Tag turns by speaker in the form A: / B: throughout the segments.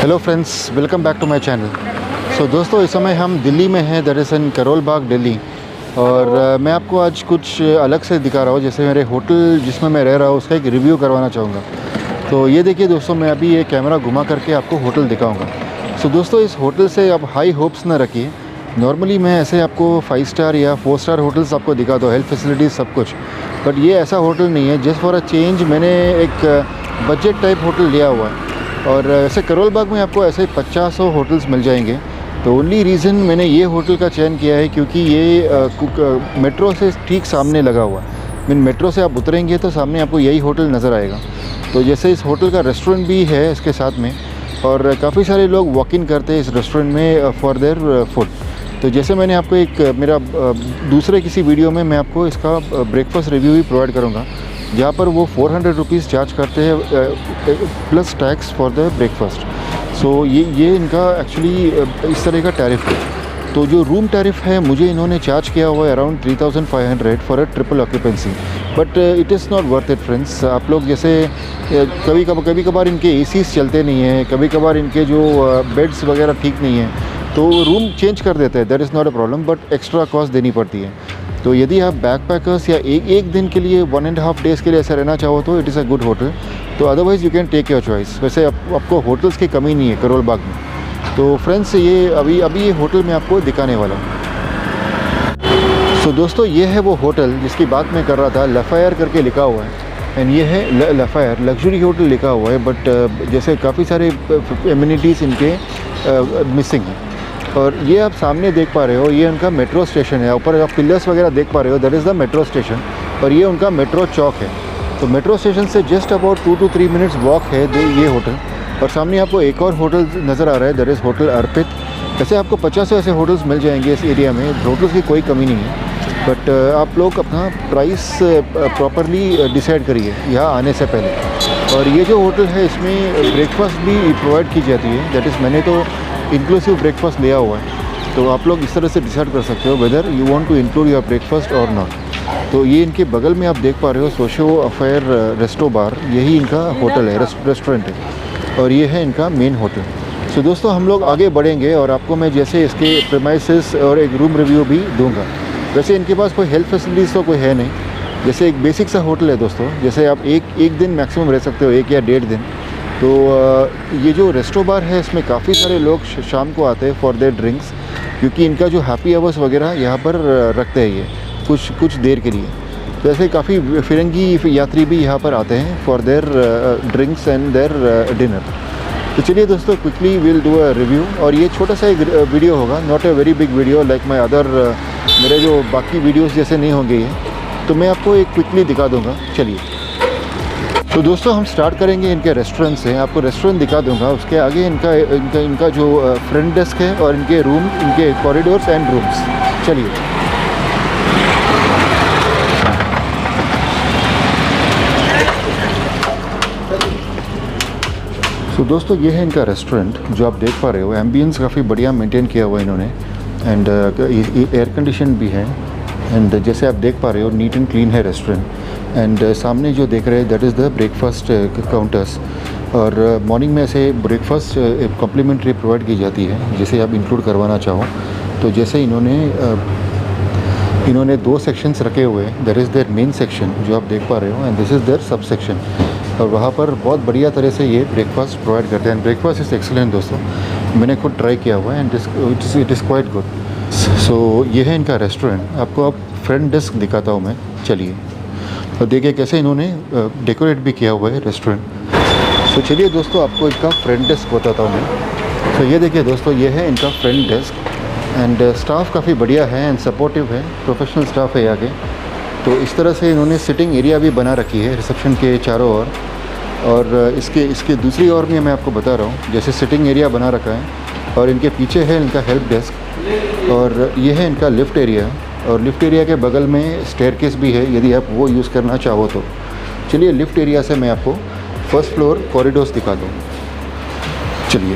A: Hello friends, welcome back to my channel. So दोस्तों, इस समय हम दिल्ली में हैं, that is in Karol Bagh Delhi. और मैं आपको आज कुछ अलग से दिखा रहा हूँ। जैसे मेरे होटल जिसमें मैं रह रहा हूँ उसका एक रिव्यू करवाना चाहूँगा। तो ये देखिए दोस्तों, मैं अभी ये कैमरा घुमा करके आपको होटल दिखाऊँगा। सो दोस्तों, इस होटल से आप हाई होप्स ना रखिए। नॉर्मली मैं ऐसे आपको 5 स्टार या 4 स्टार होटल्स आपको दिखा दो, हेल्थ फैसिलिटीज़ सब कुछ। बट ये ऐसा होटल नहीं है। जस्ट फॉर अ चेंज मैंने एक बजट टाइप होटल लिया हुआ है। और ऐसे करोल बाग में आपको ऐसे 50-100 होटल्स मिल जाएंगे। तो ओनली रीज़न मैंने ये होटल का चयन किया है क्योंकि ये मेट्रो से ठीक सामने लगा हुआ है। मीन मेट्रो से आप उतरेंगे तो सामने आपको यही होटल नज़र आएगा। तो जैसे इस होटल का रेस्टोरेंट भी है इसके साथ में, और काफ़ी सारे लोग वॉक इन करते हैं इस रेस्टोरेंट में फॉर देयर फूड। तो जैसे मैंने आपको एक मेरा दूसरे किसी वीडियो में मैं आपको इसका ब्रेकफास्ट रिव्यू भी प्रोवाइड करूँगा, जहाँ पर वो 400 रुपीज़ चार्ज करते हैं plus tax for the breakfast. So ये इनका एक्चुअली इस तरह का टैरिफ है। तो जो रूम टैरिफ है मुझे इन्होंने चार्ज किया हुआ है around 3500 for a triple occupancy. But it is not worth it friends. आप लोग जैसे कभी कभार इनके एसीज़ चलते नहीं हैं, कभी कभार इनके जो बेड्स वगैरह ठीक नहीं हैं, तो रूम चेंज कर देते हैं, that is not a problem. But extra cost देनी पड़ती है। तो यदि आप बैकपैकर्स या एक दिन के लिए 1.5 डेज़ के लिए ऐसा रहना चाहो तो it is a good hotel. तो otherwise you can take your choice. वैसे आपको होटल्स की कमी नहीं है करोल बाग में। तो फ्रेंड्स, ये अभी ये होटल मैं आपको दिखाने वाला हूँ। सो दोस्तों, ये है वो होटल जिसकी बात मैं कर रहा था। लफायर करके लिखा हुआ है, एंड ये है लफायर लग्जरी होटल लिखा हुआ है। बट जैसे काफ़ी सारे एमिनिटीज़ इनके मिसिंग हैं। और ये आप सामने देख पा रहे हो, ये उनका मेट्रो स्टेशन है। ऊपर आप पिलर्स वगैरह देख पा रहे हो, that is the metro station. और ये उनका मेट्रो चौक है। तो मेट्रो स्टेशन से just about 2 to 3 minutes walk है ये होटल। और सामने आपको एक और होटल नज़र आ रहा है, दैट इज़ होटल अर्पित। ऐसे आपको 50 ऐसे होटल्स मिल जाएंगे इस एरिया में। होटल्स की कोई कमी नहीं है। बट आप लोग अपना प्राइस प्रॉपरली डिसाइड करिए यहाँ आने से पहले। और ये जो होटल है इसमें ब्रेकफास्ट भी प्रोवाइड की जाती है, दैट इज़ मैंने तो इंक्लूसिव ब्रेकफास्ट लिया हुआ है। तो आप लोग इस तरह से डिसाइड कर सकते हो whether you want to include your breakfast और नॉट। तो ये इनके बगल में आप देख पा रहे हो सोशो अफेयर रेस्टो बार, यही इनका होटल है, रेस्टोरेंट है। और ये है इनका मेन होटल। सो दोस्तों, हम लोग आगे बढ़ेंगे और आपको मैं जैसे इसके प्रीमाइसेस और एक रूम रिव्यू भी दूंगा। वैसे इनके पास कोई हेल्थ फैसिलिटीज़ तो कोई है नहीं। जैसे एक बेसिक सा होटल है दोस्तों, जैसे आप एक दिन मैक्सिमम रह सकते हो, 1 या 1.5 दिन। तो ये जो रेस्टो बार है इसमें काफ़ी सारे लोग शाम को आते हैं फॉर देयर ड्रिंक्स, क्योंकि इनका जो हैप्पी आवर्स वगैरह यहाँ पर रखते हैं ये कुछ देर के लिए। तो ऐसे काफ़ी फिरंगी यात्री भी यहाँ पर आते हैं for their drinks and their dinner. तो चलिए दोस्तों, quickly will do a review. और ये छोटा सा एक वीडियो होगा, not a very big video like my other, मेरे जो बाकी वीडियोज़ जैसे नहीं होंगे ये। तो मैं आपको एक क्विकली दिखा दूँगा। चलिए, तो दोस्तों हम स्टार्ट करेंगे इनके रेस्टोरेंट से। आपको रेस्टोरेंट दिखा दूंगा, उसके आगे इनका जो फ्रंट डेस्क है और इनके रूम, इनके कॉरिडोर्स एंड रूम्स। चलिए, तो दोस्तों ये है इनका रेस्टोरेंट जो आप देख पा रहे हो। एम्बियंस काफ़ी बढ़िया मेंटेन किया हुआ है इन्होंने, एंड एयर कंडीशन भी है। एंड जैसे आप देख पा रहे हो, नीट एंड क्लीन है रेस्टोरेंट। एंड सामने जो देख रहे हैं that is the breakfast counters. और मॉर्निंग में ऐसे ब्रेकफास्ट कॉम्प्लीमेंट्री प्रोवाइड की जाती है, जिसे आप इंक्लूड करवाना चाहो। तो जैसे इन्होंने 2 सेक्शंस रखे हुए हैं, that is their main section जो आप देख पा रहे हो, and this is their sub section. और वहाँ पर बहुत बढ़िया तरह से ये ब्रेकफास्ट प्रोवाइड करते हैं। एंड ब्रेकफास्ट इज़ एक्सीलेंट दोस्तों, मैंने खुद ट्राई किया हुआ है, and it is quite good. So ये है इनका रेस्टोरेंट। आपको अब फ्रंट डेस्क दिखाता हूँ मैं। चलिए, तो देखिए कैसे इन्होंने डेकोरेट भी किया हुआ है रेस्टोरेंट। तो चलिए दोस्तों, आपको इनका फ्रंट डेस्क बताता हूँ मैं। तो ये देखिए दोस्तों, ये है इनका फ्रंट डेस्क। एंड स्टाफ काफ़ी बढ़िया है एंड सपोर्टिव है, प्रोफेशनल स्टाफ है आगे। तो इस तरह से इन्होंने सिटिंग एरिया भी बना रखी है रिसेप्शन के चारों ओर। और इसके दूसरी ओर में मैं आपको बता रहा हूँ, जैसे सिटिंग एरिया बना रखा है। और इनके पीछे है इनका हेल्प डेस्क, और ये है इनका लिफ्ट एरिया। और लिफ्ट एरिया के बगल में स्टेयरकेस भी है यदि आप वो यूज़ करना चाहो तो। चलिए, लिफ्ट एरिया से मैं आपको फर्स्ट फ्लोर कॉरिडोर्स दिखा दूँ। चलिए,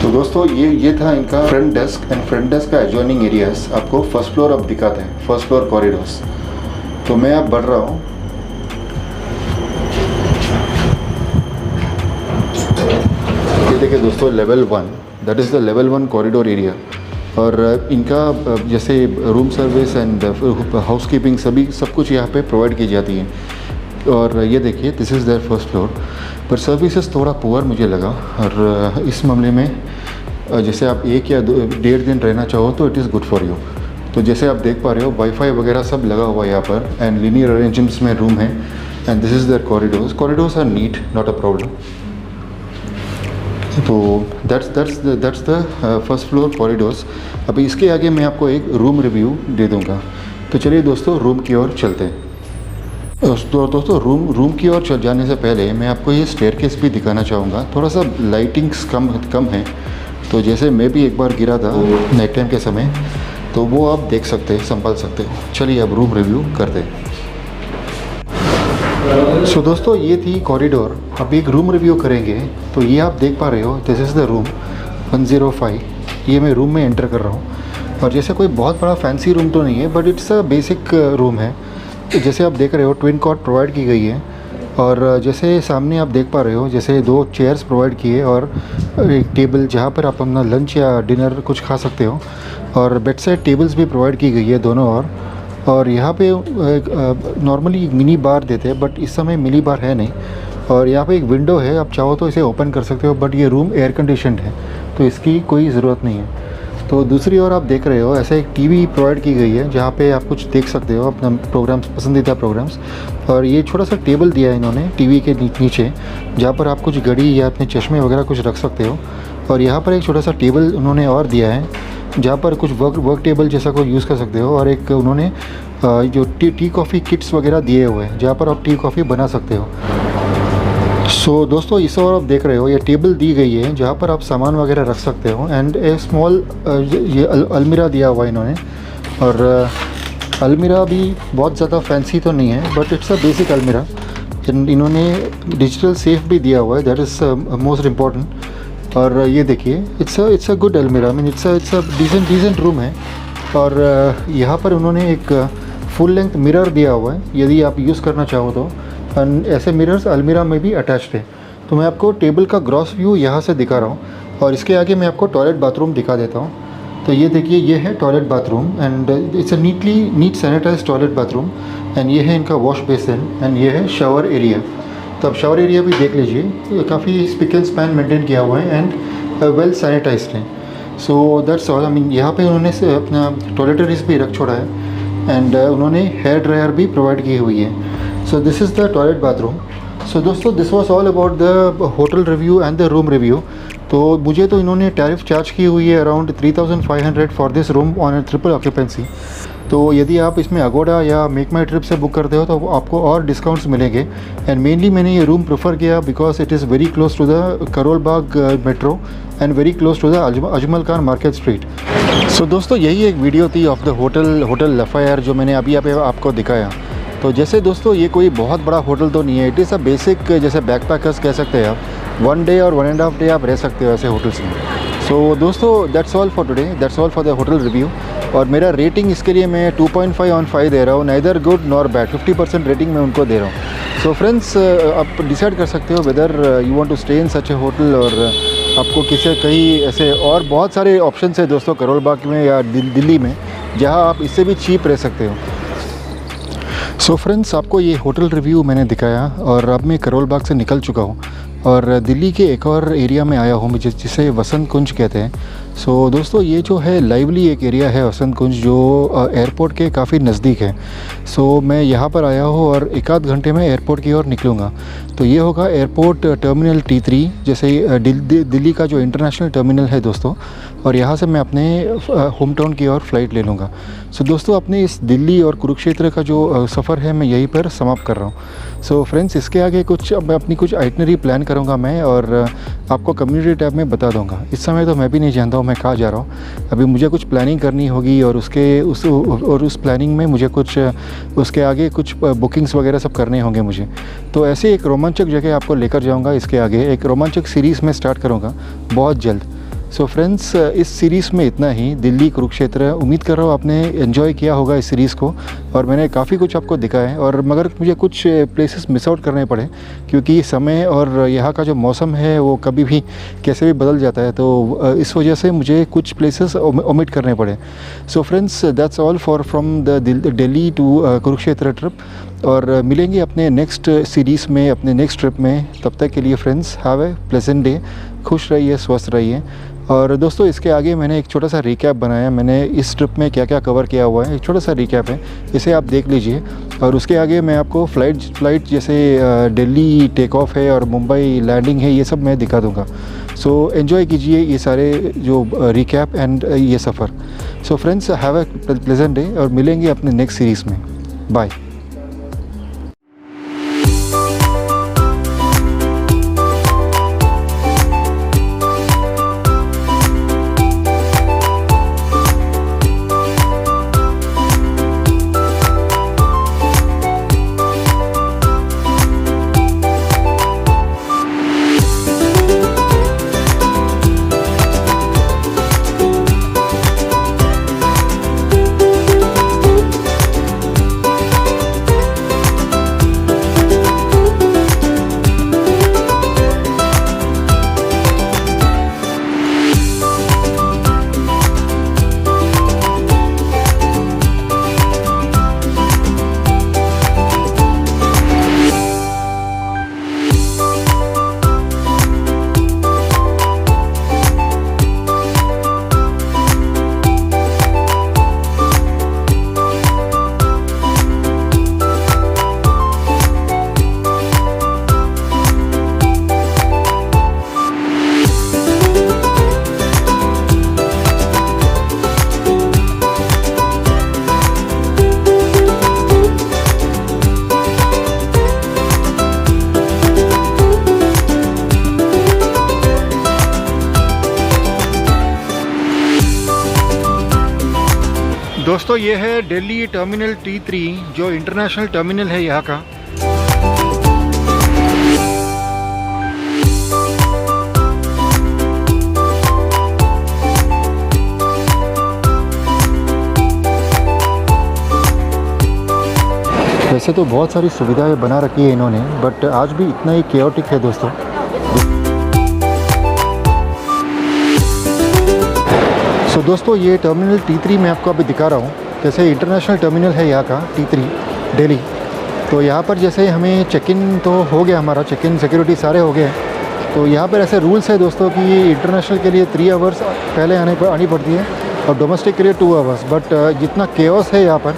A: तो दोस्तों ये था इनका front desk. And front desk का एडजॉइनिंग एरियाज आपको फर्स्ट फ्लोर अब दिखाते हैं, फर्स्ट फ्लोर कॉरिडोर्स। तो मैं अब बढ़ रहा हूँ। देखिए दोस्तों, level 1, that is the level 1 corridor area. और इनका जैसे रूम सर्विस एंड हाउसकीपिंग सब कुछ यहाँ पे प्रोवाइड की जाती है। और ये देखिए, this is their first floor. पर सर्विसेज थोड़ा पुअर मुझे लगा। और इस मामले में जैसे आप 1 या 1.5 दिन रहना चाहो तो it is good for you. तो जैसे आप देख पा रहे हो, वाईफाई वगैरह सब लगा हुआ है यहाँ पर, एंड लीनियर अरेंजमेंट्स में रूम है। And this is there corridors are neat, not a problem. तो that's the first floor corridors. अभी इसके आगे मैं आपको एक रूम रिव्यू दे दूंगा। तो चलिए दोस्तों, रूम की ओर चलते हैं। दोस्तों रूम की ओर जाने से पहले मैं आपको ये स्टेयरकेस भी दिखाना चाहूँगा। थोड़ा सा लाइटिंग्स कम है, तो जैसे मैं भी एक बार गिरा था नाइट टाइम के समय, तो वो आप देख सकते हैं, संभाल सकते हो। चलिए अब रूम रिव्यू करते हैं। सो दोस्तों, ये थी कॉरिडोर। अब एक रूम रिव्यू करेंगे। तो ये आप देख पा रहे हो, दिस इज़ द रूम 105। ये मैं रूम में एंटर कर रहा हूँ। और जैसे कोई बहुत बड़ा फैंसी रूम तो नहीं है, but it's a basic room है। तो जैसे आप देख रहे हो, ट्विन कॉट प्रोवाइड की गई है। और जैसे सामने आप देख पा रहे हो, जैसे 2 चेयर्स प्रोवाइड किए और एक टेबल जहाँ पर आप अपना लंच या डिनर कुछ खा सकते हो। और बेड साइड टेबल्स भी प्रोवाइड की गई है दोनों ओर। और यहाँ पे नॉर्मली मिनी बार देते हैं, बट इस समय मिनी बार है नहीं। और यहाँ पे एक विंडो है, आप चाहो तो इसे ओपन कर सकते हो, बट ये रूम एयर कंडीशनड है, तो इसकी कोई ज़रूरत नहीं है। तो दूसरी ओर आप देख रहे हो, ऐसे एक टीवी प्रोवाइड की गई है जहाँ पे आप कुछ देख सकते हो, अपना प्रोग्राम्स, पसंदीदा प्रोग्राम्स। और ये छोटा सा टेबल दिया है इन्होंने टीवी के नीचे, जहाँ पर आप कुछ घड़ी या अपने चश्मे वगैरह कुछ रख सकते हो। और यहाँ पर एक छोटा सा टेबल उन्होंने और दिया है, जहाँ पर कुछ वर्क टेबल जैसा को यूज़ कर सकते हो। और एक उन्होंने जो टी कॉफ़ी किट्स वगैरह दिए हुए हैं, जहाँ पर आप टी कॉफ़ी बना सकते हो। सो दोस्तों, इस ओर आप देख रहे हो, ये टेबल दी गई है जहाँ पर आप सामान वगैरह रख सकते हो। एंड ए स्मॉल ये अलमीरा दिया हुआ है इन्होंने। और अलमीरा भी बहुत ज़्यादा फैंसी तो नहीं है, बट इट्स अ बेसिक अलमीरा। इन्होंने डिजिटल सेफ भी दिया हुआ है, दैट इज़ मोस्ट इम्पॉर्टेंट। और ये देखिए, इट्स अ गुड अलमीरा। I mean it's a decent room है। और यहाँ पर उन्होंने एक फुल लेंथ मिरर दिया हुआ है, यदि आप यूज़ करना चाहो तो। एंड ऐसे मिरर्स अलमीरा में भी अटैच्ड है। तो मैं आपको टेबल का ग्रॉस व्यू यहाँ से दिखा रहा हूँ। और इसके आगे मैं आपको टॉयलेट बाथरूम दिखा देता हूँ। तो ये देखिए, ये है toilet bathroom. And it's a neat sanitize toilet bathroom. And ये है इनका वॉश बेसिन। एंड ये है शावर एरिया। तो अब शावर एरिया भी देख लीजिए, काफ़ी स्पिक एंड स्पैन मेंटेन किया हुआ है एंड वेल सैनिटाइज्ड है। So that's all. I mean यहाँ पे उन्होंने से अपना टॉयलेटरीज भी रख छोड़ा है। एंड उन्होंने हेयर ड्रायर भी प्रोवाइड की हुई है। So this is the toilet bathroom. So दोस्तों, this was all about the hotel review and the room review. तो मुझे तो इन्होंने टैरिफ चार्ज की हुई है around 3500 for this room on a triple occupancy. तो यदि आप इसमें अगोडा या मेक माई ट्रिप से बुक करते हो तो आपको और डिस्काउंट्स मिलेंगे। एंड मेनली मैंने ये रूम प्रेफर किया because it is very close to the Karol Bagh metro and very close to the Ajmal Khan market street. So दोस्तों, यही एक वीडियो थी ऑफ द होटल लफायर जो मैंने अभी आपको दिखाया। तो जैसे दोस्तों, ये कोई बहुत बड़ा होटल तो नहीं है, इट इज़ अ बेसिक, जैसे बैकपैकर्स कह सकते हैं आप। 1 डे और 1.5 डे आप रह सकते हो ऐसे होटल्स में। सो दोस्तों, that's all for today, that's all for the hotel review. और मेरा रेटिंग इसके लिए मैं 2.5 on 5 दे रहा हूँ, neither good nor bad. 50% rating मैं उनको दे रहा हूँ। सो फ्रेंड्स, आप डिसाइड कर सकते हो whether you want to stay in such a hotel. और आपको कहीं ऐसे और बहुत सारे ऑप्शन है दोस्तों, करोल बाग में या दिल्ली में, जहाँ आप इससे भी चीप रह सकते हो। सो फ्रेंड्स, आपको ये होटल रिव्यू मैंने दिखाया और अब मैं करोल बाग से निकल चुका हूँ और दिल्ली के एक और एरिया में आया हूँ जिसे वसंत कुंज कहते हैं। सो दोस्तों, ये जो है लाइवली एक एरिया है वसंत कुंज, जो एयरपोर्ट के काफ़ी नज़दीक है। सो मैं यहाँ पर आया हूँ और 1 आध घंटे में एयरपोर्ट की ओर निकलूँगा। तो ये होगा एयरपोर्ट टर्मिनल T3, जैसे दिल्ली का जो इंटरनेशनल टर्मिनल है दोस्तों। और यहाँ से मैं अपने होम टाउन की ओर फ़्लाइट ले लूँगा। सो दोस्तों, अपने इस दिल्ली और कुरुक्षेत्र का जो सफ़र है मैं यहीं पर समाप्त कर रहा हूँ। सो फ्रेंड्स, इसके आगे मैं अपनी कुछ आइटनरी प्लान करूँगा मैं, और आपको कम्युनिटी टैब में बता दूँगा। इस समय तो मैं भी नहीं जानता हूँ मैं कहाँ जा रहा हूँ। अभी मुझे कुछ प्लानिंग करनी होगी और उस प्लानिंग में मुझे कुछ उसके आगे कुछ बुकिंग्स वगैरह सब करने होंगे मुझे। तो ऐसे एक रोमांचक जगह आपको लेकर जाऊँगा। इसके आगे एक रोमांचक सीरीज़ में स्टार्ट करूँगा बहुत जल्द। सो फ्रेंड्स, इस सीरीज़ में इतना ही, दिल्ली कुरुक्षेत्र। उम्मीद कर रहा हूँ आपने एंजॉय किया होगा इस सीरीज़ को, और मैंने काफ़ी कुछ आपको दिखाया है। और मगर मुझे कुछ प्लेसेस मिस आउट करने पड़े, क्योंकि समय और यहाँ का जो मौसम है वो कभी भी कैसे भी बदल जाता है, तो इस वजह से मुझे कुछ प्लेसेस ओमिट करने पड़े। So friends, that's all for from the Delhi to Kurukshetra trip. और मिलेंगे अपने नेक्स्ट सीरीज़ में, अपने नेक्स्ट ट्रिप में। तब तक के लिए friends, have a pleasant day. खुश रहिए, स्वस्थ रहिए। और दोस्तों, इसके आगे मैंने एक छोटा सा रिकैप बनाया। मैंने इस ट्रिप में क्या क्या कवर किया हुआ है, एक छोटा सा रिकैप है, इसे आप देख लीजिए। और उसके आगे मैं आपको फ़्लाइट जैसे दिल्ली टेक ऑफ है और मुंबई लैंडिंग है, ये सब मैं दिखा दूँगा। सो एंजॉय कीजिए ये सारे जो रिकैप एंड ये सफ़र। So friends, have a pleasant day, और मिलेंगे अपने नेक्स्ट सीरीज़ में। बाय। दोस्तों, ये है दिल्ली टर्मिनल T3, जो इंटरनेशनल टर्मिनल है यहाँ का। वैसे तो बहुत सारी सुविधाएं बना रखी है इन्होंने, बट आज भी इतना ही केओटिक है दोस्तों। सो दोस्तों, ये टर्मिनल T3 मैं आपको अभी दिखा रहा हूँ। जैसे इंटरनेशनल टर्मिनल है यहाँ का T3 दिल्ली। तो यहाँ पर जैसे हमें चेक इन तो हो गया, हमारा चेक इन सिक्योरिटी सारे हो गए हैं। तो यहाँ पर ऐसे रूल्स है दोस्तों कि इंटरनेशनल के लिए 3 आवर्स पहले आनी पड़ती है, और डोमेस्टिक के लिए 2 आवर्स। बट जितना केओस है यहाँ पर,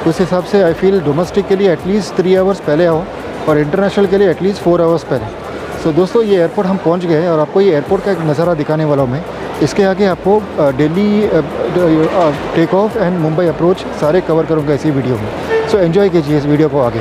A: उस हिसाब से आई फील डोमेस्टिक के लिए एटलीस्ट 3 आवर्स पहले आओ, और इंटरनेशनल के लिए एटलीस्ट 4 आवर्स पहले। सो दोस्तों, ये एयरपोर्ट हम पहुँच गए, और आपको ये एयरपोर्ट का एक नज़ारा दिखाने वाला हूँ मैं। इसके आगे आपको Delhi take off and Mumbai approach सारे कवर करूँगा इसी वीडियो में। सो एंजॉय कीजिए इस वीडियो को आगे।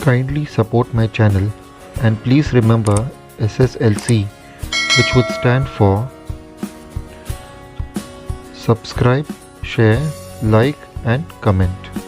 A: Kindly support my channel and please remember SSLC, which would stand for subscribe, share, like and comment.